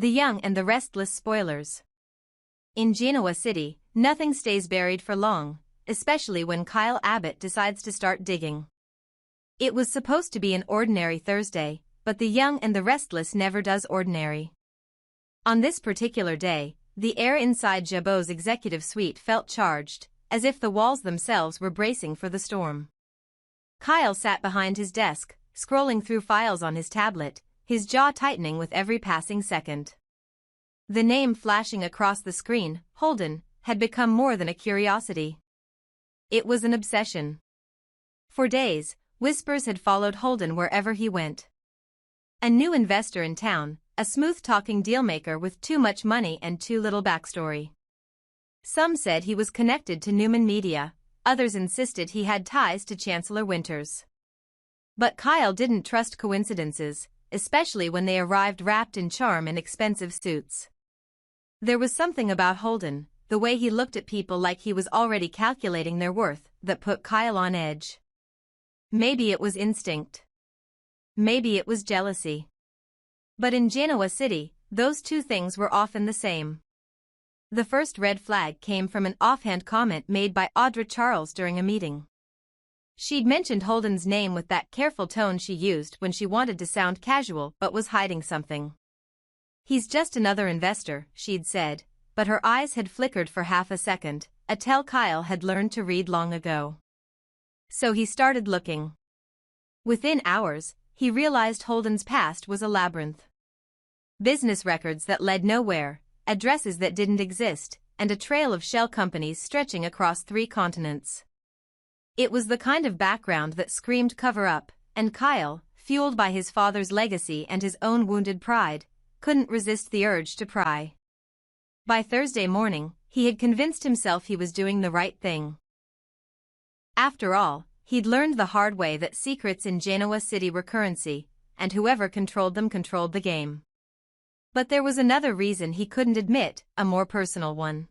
The Young and the Restless Spoilers. In Genoa City, nothing stays buried for long, especially when Kyle Abbott decides to start digging. It was supposed to be an ordinary Thursday, but the young and the restless never does ordinary. On this particular day, the air inside Jabot's executive suite felt charged, as if the walls themselves were bracing for the storm. Kyle sat behind his desk, scrolling through files on his tablet, his jaw tightening with every passing second. The name flashing across the screen, Holden, had become more than a curiosity. It was an obsession. For days, whispers had followed Holden wherever he went. A new investor in town, a smooth-talking dealmaker with too much money and too little backstory. Some said he was connected to Newman Media, others insisted he had ties to Chancellor Winters. But Kyle didn't trust coincidences, especially when they arrived wrapped in charm and expensive suits. There was something about Holden, the way he looked at people like he was already calculating their worth, that put Kyle on edge. Maybe it was instinct. Maybe it was jealousy. But in Genoa City, those two things were often the same. The first red flag came from an offhand comment made by Audra Charles during a meeting. She'd mentioned Holden's name with that careful tone she used when she wanted to sound casual but was hiding something. "He's just another investor," she'd said, but her eyes had flickered for half a second, a tell Kyle had learned to read long ago. So he started looking. Within hours, he realized Holden's past was a labyrinth. Business records that led nowhere, addresses that didn't exist, and a trail of shell companies stretching across 3 continents. It was the kind of background that screamed cover-up, and Kyle, fueled by his father's legacy and his own wounded pride, couldn't resist the urge to pry. By Thursday morning, he had convinced himself he was doing the right thing. After all, he'd learned the hard way that secrets in Genoa City were currency, and whoever controlled them controlled the game. But there was another reason he couldn't admit, a more personal one.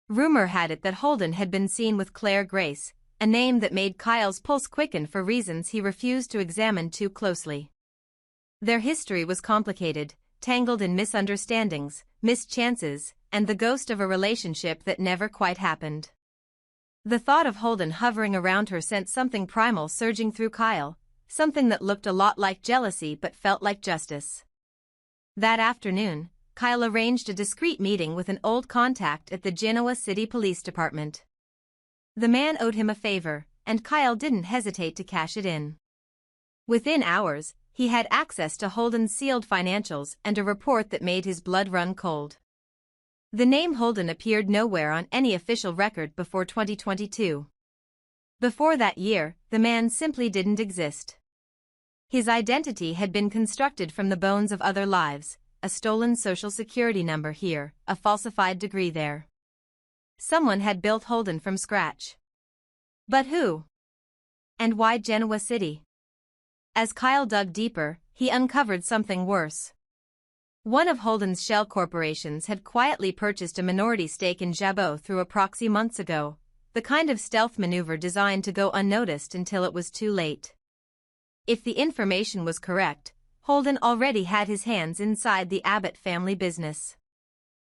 Rumor had it that Holden had been seen with Claire Grace, a name that made Kyle's pulse quicken for reasons he refused to examine too closely. Their history was complicated, tangled in misunderstandings, missed chances, and the ghost of a relationship that never quite happened. The thought of Holden hovering around her sent something primal surging through Kyle, something that looked a lot like jealousy but felt like justice. That afternoon, Kyle arranged a discreet meeting with an old contact at the Genoa City Police Department. The man owed him a favor, and Kyle didn't hesitate to cash it in. Within hours, he had access to Holden's sealed financials and a report that made his blood run cold. The name Holden appeared nowhere on any official record before 2022. Before that year, the man simply didn't exist. His identity had been constructed from the bones of other lives, a stolen social security number here, a falsified degree there. Someone had built Holden from scratch. But who? And why Genoa City? As Kyle dug deeper, he uncovered something worse. One of Holden's shell corporations had quietly purchased a minority stake in Jabot through a proxy months ago, the kind of stealth maneuver designed to go unnoticed until it was too late. If the information was correct, Holden already had his hands inside the Abbott family business.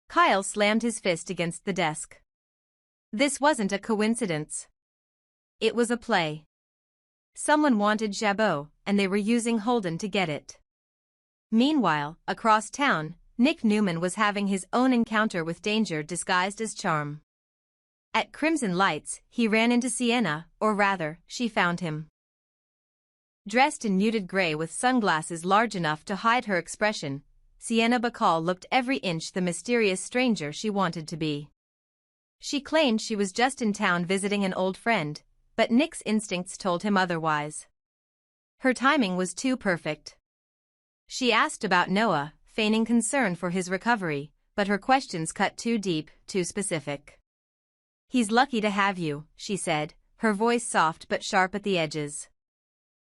Kyle slammed his fist against the desk. This wasn't a coincidence. It was a play. Someone wanted Jabot, and they were using Holden to get it. Meanwhile, across town, Nick Newman was having his own encounter with danger disguised as charm. At Crimson Lights, he ran into Sienna, or rather, she found him. Dressed in muted gray with sunglasses large enough to hide her expression, Sienna Bacall looked every inch the mysterious stranger she wanted to be. She claimed she was just in town visiting an old friend, but Nick's instincts told him otherwise. Her timing was too perfect. She asked about Noah, feigning concern for his recovery, but her questions cut too deep, too specific. "He's lucky to have you," she said, her voice soft but sharp at the edges.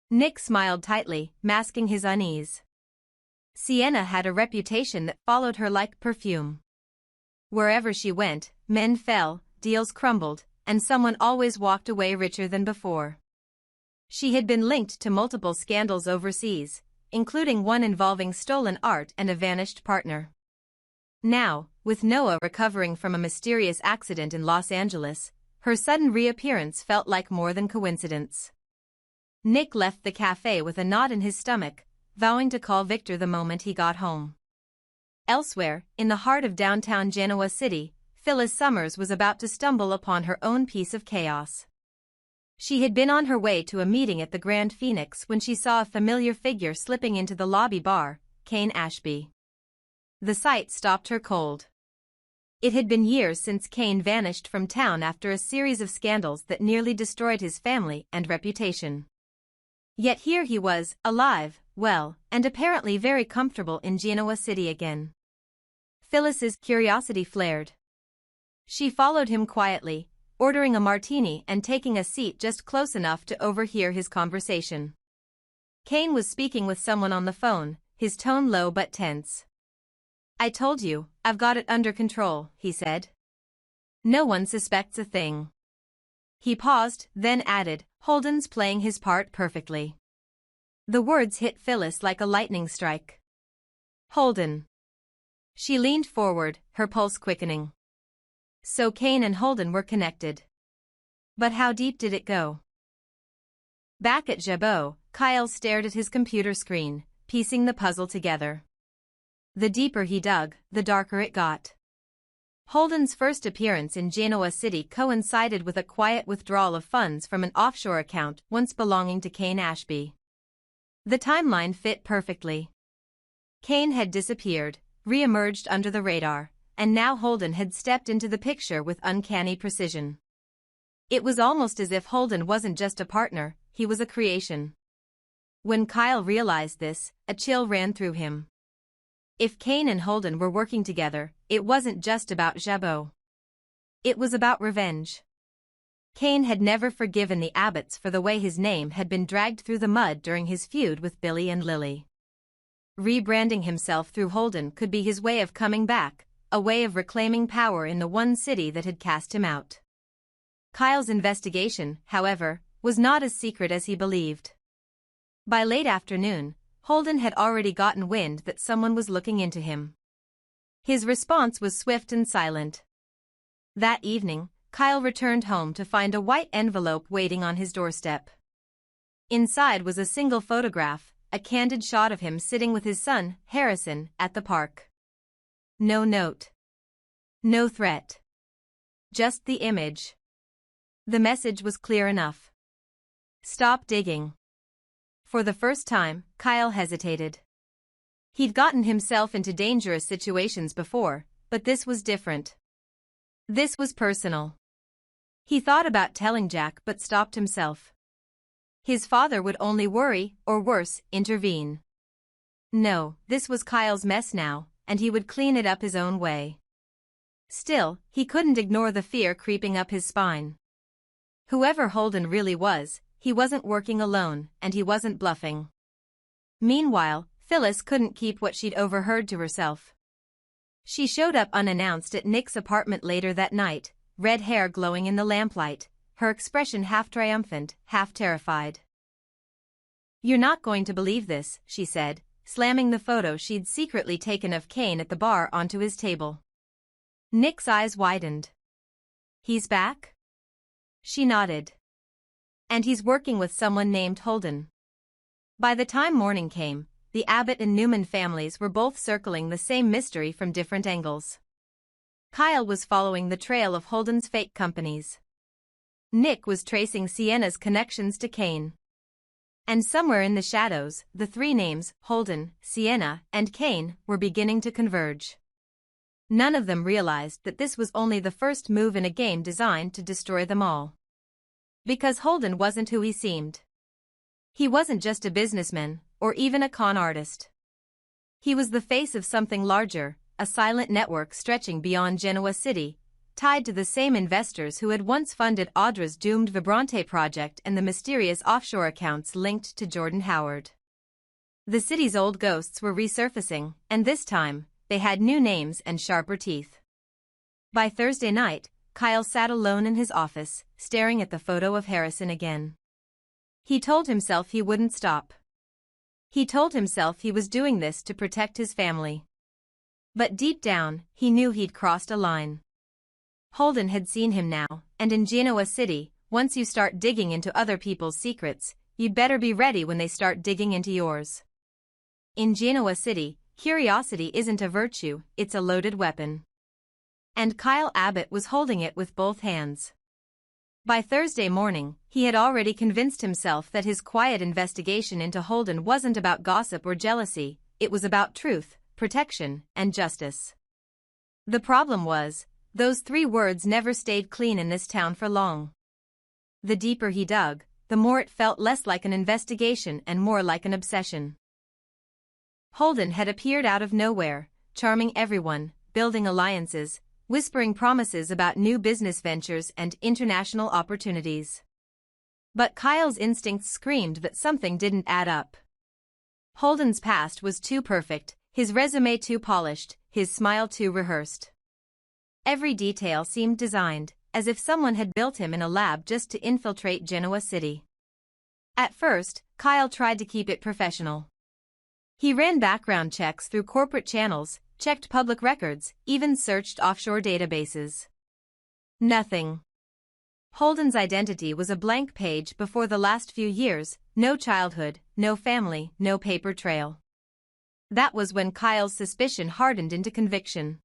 Nick smiled tightly, masking his unease. Sienna had a reputation that followed her like perfume. Wherever she went, men fell, deals crumbled, and someone always walked away richer than before. She had been linked to multiple scandals overseas, including one involving stolen art and a vanished partner. Now, with Noah recovering from a mysterious accident in Los Angeles, her sudden reappearance felt like more than coincidence. Nick left the cafe with a knot in his stomach, vowing to call Victor the moment he got home. Elsewhere, in the heart of downtown Genoa City, Phyllis Summers was about to stumble upon her own piece of chaos. She had been on her way to a meeting at the Grand Phoenix when she saw a familiar figure slipping into the lobby bar, Kane Ashby. The sight stopped her cold. It had been years since Kane vanished from town after a series of scandals that nearly destroyed his family and reputation. Yet here he was, alive, well, and apparently very comfortable in Genoa City again. Phyllis's curiosity flared. She followed him quietly, ordering a martini and taking a seat just close enough to overhear his conversation. Kane was speaking with someone on the phone, his tone low but tense. "I told you, I've got it under control," he said. "No one suspects a thing." He paused, then added, "Holden's playing his part perfectly." The words hit Phyllis like a lightning strike. Holden. She leaned forward, her pulse quickening. So Kane and Holden were connected. But how deep did it go? Back at Jabot, Kyle stared at his computer screen, piecing the puzzle together. The deeper he dug, the darker it got. Holden's first appearance in Genoa City coincided with a quiet withdrawal of funds from an offshore account once belonging to Kane Ashby. The timeline fit perfectly. Kane had disappeared, re-emerged under the radar, and now Holden had stepped into the picture with uncanny precision. It was almost as if Holden wasn't just a partner, he was a creation. When Kyle realized this, a chill ran through him. If Kane and Holden were working together, it wasn't just about Jabot. It was about revenge. Kane had never forgiven the Abbotts for the way his name had been dragged through the mud during his feud with Billy and Lily. Rebranding himself through Holden could be his way of coming back, a way of reclaiming power in the one city that had cast him out. Kyle's investigation, however, was not as secret as he believed. By late afternoon, Holden had already gotten wind that someone was looking into him. His response was swift and silent. That evening, Kyle returned home to find a white envelope waiting on his doorstep. Inside was a single photograph, a candid shot of him sitting with his son, Harrison, at the park. No note. No threat. Just the image. The message was clear enough. Stop digging. For the first time, Kyle hesitated. He'd gotten himself into dangerous situations before, but this was different. This was personal. He thought about telling Jack but stopped himself. His father would only worry, or worse, intervene. No, this was Kyle's mess now, and he would clean it up his own way. Still, he couldn't ignore the fear creeping up his spine. Whoever Holden really was, he wasn't working alone, and he wasn't bluffing. Meanwhile, Phyllis couldn't keep what she'd overheard to herself. She showed up unannounced at Nick's apartment later that night, red hair glowing in the lamplight, her expression half triumphant, half terrified. "You're not going to believe this," she said, slamming the photo she'd secretly taken of Kane at the bar onto his table. Nick's eyes widened. "He's back?" She nodded. "And he's working with someone named Holden." By the time morning came, the Abbott and Newman families were both circling the same mystery from different angles. Kyle was following the trail of Holden's fake companies. Nick was tracing Sienna's connections to Kane. And somewhere in the shadows, the three names, Holden, Sienna, and Kane, were beginning to converge. None of them realized that this was only the first move in a game designed to destroy them all. Because Holden wasn't who he seemed. He wasn't just a businessman, or even a con artist. He was the face of something larger, a silent network stretching beyond Genoa City, tied to the same investors who had once funded Audra's doomed Vibrante project and the mysterious offshore accounts linked to Jordan Howard. The city's old ghosts were resurfacing, and this time, they had new names and sharper teeth. By Thursday night, Kyle sat alone in his office, staring at the photo of Harrison again. He told himself he wouldn't stop. He told himself he was doing this to protect his family. But deep down, he knew he'd crossed a line. Holden had seen him now, and in Genoa City, once you start digging into other people's secrets, you'd better be ready when they start digging into yours. In Genoa City, curiosity isn't a virtue, it's a loaded weapon. And Kyle Abbott was holding it with both hands. By Thursday morning, he had already convinced himself that his quiet investigation into Holden wasn't about gossip or jealousy, it was about truth, protection, and justice. The problem was, those three words never stayed clean in this town for long. The deeper he dug, the more it felt less like an investigation and more like an obsession. Holden had appeared out of nowhere, charming everyone, building alliances, whispering promises about new business ventures and international opportunities. But Kyle's instincts screamed that something didn't add up. Holden's past was too perfect, his resume too polished, his smile too rehearsed. Every detail seemed designed, as if someone had built him in a lab just to infiltrate Genoa City. At first, Kyle tried to keep it professional. He ran background checks through corporate channels, checked public records, even searched offshore databases. Nothing. Holden's identity was a blank page before the last few years, no childhood, no family, no paper trail. That was when Kyle's suspicion hardened into conviction.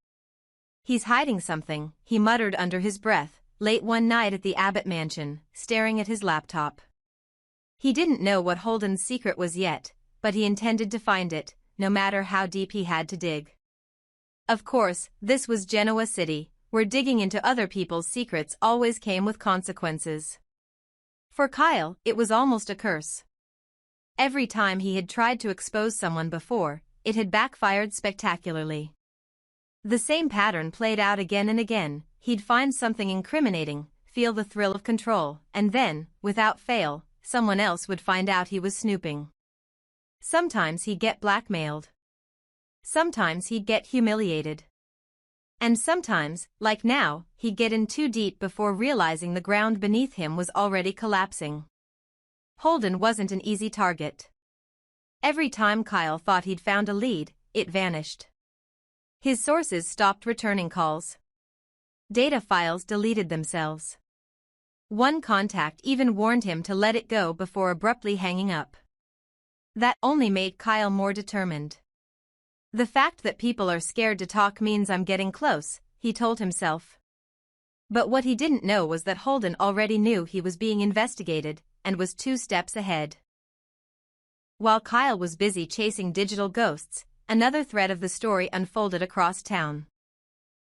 He's hiding something, he muttered under his breath, late one night at the Abbott mansion, staring at his laptop. He didn't know what Holden's secret was yet, but he intended to find it, no matter how deep he had to dig. Of course, this was Genoa City, where digging into other people's secrets always came with consequences. For Kyle, it was almost a curse. Every time he had tried to expose someone before, it had backfired spectacularly. The same pattern played out again and again, he'd find something incriminating, feel the thrill of control, and then, without fail, someone else would find out he was snooping. Sometimes he'd get blackmailed. Sometimes he'd get humiliated. And sometimes, like now, he'd get in too deep before realizing the ground beneath him was already collapsing. Holden wasn't an easy target. Every time Kyle thought he'd found a lead, it vanished. His sources stopped returning calls. Data files deleted themselves. One contact even warned him to let it go before abruptly hanging up. That only made Kyle more determined. The fact that people are scared to talk means I'm getting close, he told himself. But what he didn't know was that Holden already knew he was being investigated, and was 2 steps ahead. While Kyle was busy chasing digital ghosts, another thread of the story unfolded across town.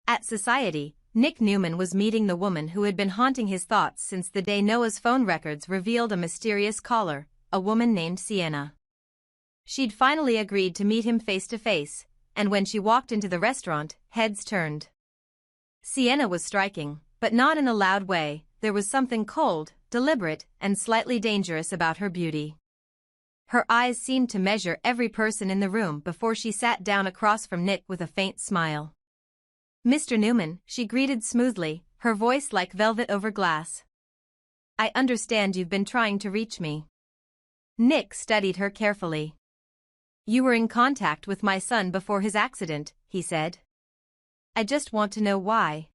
At Society, Nick Newman was meeting the woman who had been haunting his thoughts since the day Noah's phone records revealed a mysterious caller, a woman named Sienna. She'd finally agreed to meet him face to face, and when she walked into the restaurant, heads turned. Sienna was striking, but not in a loud way. There was something cold, deliberate, and slightly dangerous about her beauty. Her eyes seemed to measure every person in the room before she sat down across from Nick with a faint smile. "Mr. Newman," she greeted smoothly, her voice like velvet over glass. "I understand you've been trying to reach me." Nick studied her carefully. "You were in contact with my son before his accident," he said. "I just want to know why."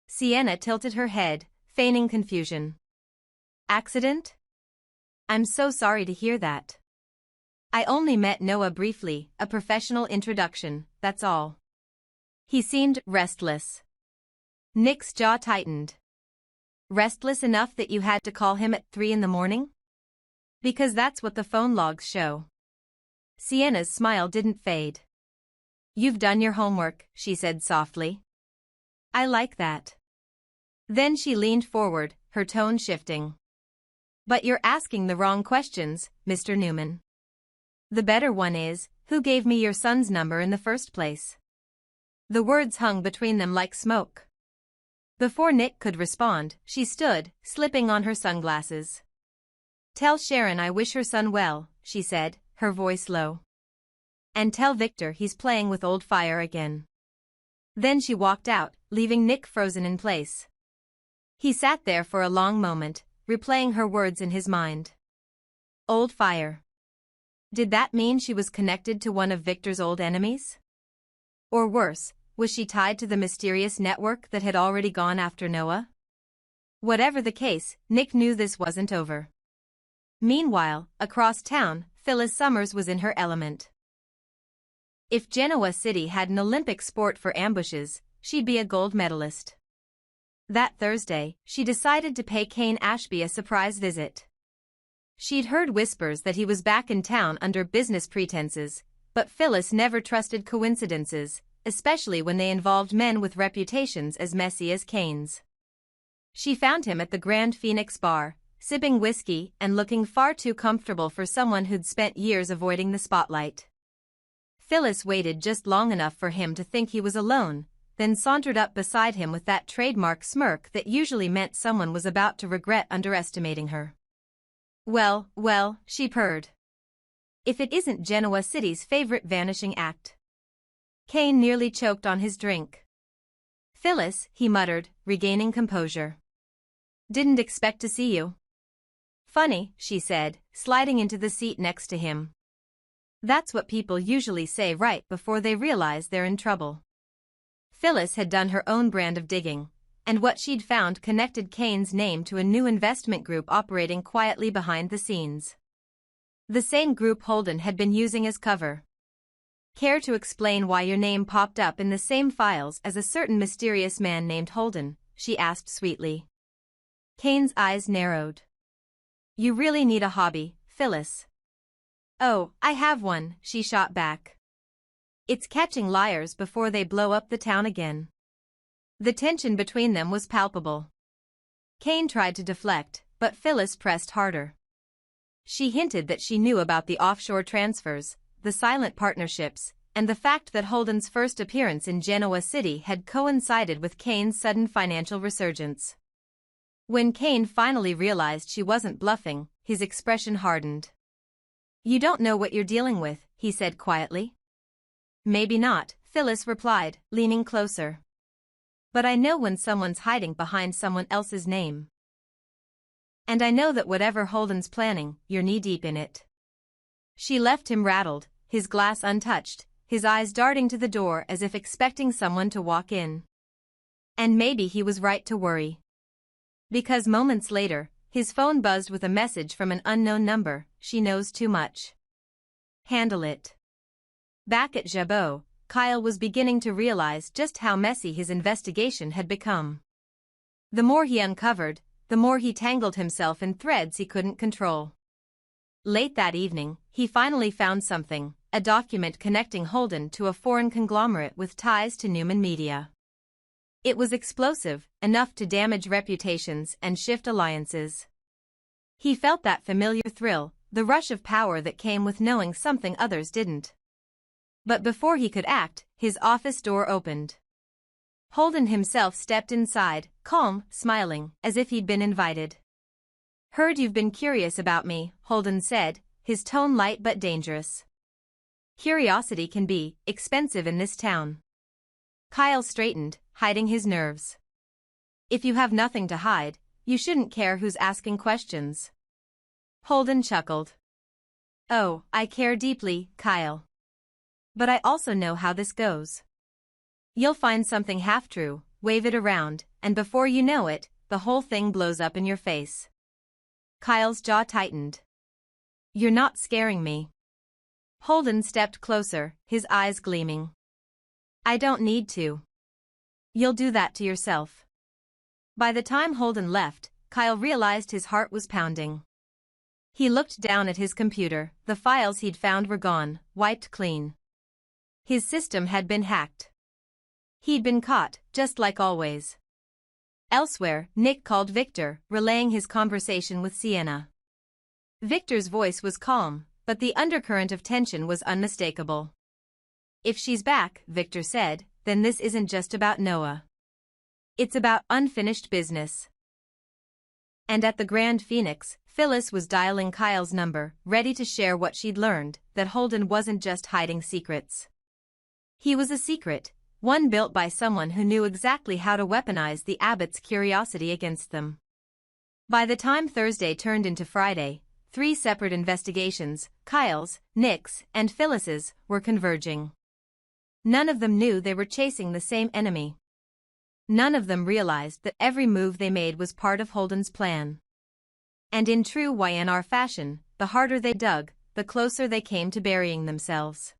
Sienna tilted her head, feigning confusion. "Accident? I'm so sorry to hear that. I only met Noah briefly, a professional introduction, that's all." He seemed restless. Nick's jaw tightened. "Restless enough that you had to call him at 3 in the morning? Because that's what the phone logs show." Sienna's smile didn't fade. "You've done your homework," she said softly. "I like that." Then she leaned forward, her tone shifting. "But you're asking the wrong questions, Mr. Newman. The better one is, who gave me your son's number in the first place?" The words hung between them like smoke. Before Nick could respond, she stood, slipping on her sunglasses. "Tell Sharon I wish her son well," she said, her voice low. "And tell Victor he's playing with old fire again." Then she walked out, leaving Nick frozen in place. He sat there for a long moment, replaying her words in his mind. Old fire. Did that mean she was connected to one of Victor's old enemies? Or worse, was she tied to the mysterious network that had already gone after Noah? Whatever the case, Nick knew this wasn't over. Meanwhile, across town, Phyllis Summers was in her element. If Genoa City had an Olympic sport for ambushes, she'd be a gold medalist. That Thursday, she decided to pay Kane Ashby a surprise visit. She'd heard whispers that he was back in town under business pretenses, but Phyllis never trusted coincidences, especially when they involved men with reputations as messy as Kane's. She found him at the Grand Phoenix bar, sipping whiskey and looking far too comfortable for someone who'd spent years avoiding the spotlight. Phyllis waited just long enough for him to think he was alone, then sauntered up beside him with that trademark smirk that usually meant someone was about to regret underestimating her. Well, she purred. If it isn't Genoa City's favorite vanishing act. Kane nearly choked on his drink. Phyllis, he muttered, regaining composure. Didn't expect to see you. Funny, she said, sliding into the seat next to him. That's what people usually say right before they realize they're in trouble. Phyllis had done her own brand of digging, and what she'd found connected Kane's name to a new investment group operating quietly behind the scenes. The same group Holden had been using as cover. Care to explain why your name popped up in the same files as a certain mysterious man named Holden? She asked sweetly. Kane's eyes narrowed. You really need a hobby, Phyllis. Oh, I have one, she shot back. It's catching liars before they blow up the town again. The tension between them was palpable. Kane tried to deflect, but Phyllis pressed harder. She hinted that she knew about the offshore transfers, the silent partnerships, and the fact that Holden's first appearance in Genoa City had coincided with Kane's sudden financial resurgence. When Kane finally realized she wasn't bluffing, his expression hardened. You don't know what you're dealing with, he said quietly. Maybe not, Phyllis replied, leaning closer. But I know when someone's hiding behind someone else's name. And I know that whatever Holden's planning, you're knee-deep in it. She left him rattled, his glass untouched, his eyes darting to the door as if expecting someone to walk in. And maybe he was right to worry. Because moments later, his phone buzzed with a message from an unknown number. She knows too much. Handle it. Back at Jabot, Kyle was beginning to realize just how messy his investigation had become. The more he uncovered, the more he tangled himself in threads he couldn't control. Late that evening, he finally found something, a document connecting Holden to a foreign conglomerate with ties to Newman Media. It was explosive, enough to damage reputations and shift alliances. He felt that familiar thrill, the rush of power that came with knowing something others didn't. But before he could act, his office door opened. Holden himself stepped inside, calm, smiling, as if he'd been invited. Heard you've been curious about me, Holden said, his tone light but dangerous. Curiosity can be expensive in this town. Kyle straightened, hiding his nerves. If you have nothing to hide, you shouldn't care who's asking questions. Holden chuckled. Oh, I care deeply, Kyle. But I also know how this goes. You'll find something half-true, wave it around, and before you know it, the whole thing blows up in your face. Kyle's jaw tightened. You're not scaring me. Holden stepped closer, his eyes gleaming. I don't need to. You'll do that to yourself. By the time Holden left, Kyle realized his heart was pounding. He looked down at his computer. The files he'd found were gone, wiped clean. His system had been hacked. He'd been caught, just like always. Elsewhere, Nick called Victor, relaying his conversation with Sienna. Victor's voice was calm, but the undercurrent of tension was unmistakable. If she's back, Victor said, then this isn't just about Noah. It's about unfinished business. And at the Grand Phoenix, Phyllis was dialing Kyle's number, ready to share what she'd learned, that Holden wasn't just hiding secrets. He was a secret, one built by someone who knew exactly how to weaponize the Abbotts' curiosity against them. By the time Thursday turned into Friday, three separate investigations, Kyle's, Nick's, and Phyllis's, were converging. None of them knew they were chasing the same enemy. None of them realized that every move they made was part of Holden's plan. And in true Y&R fashion, the harder they dug, the closer they came to burying themselves.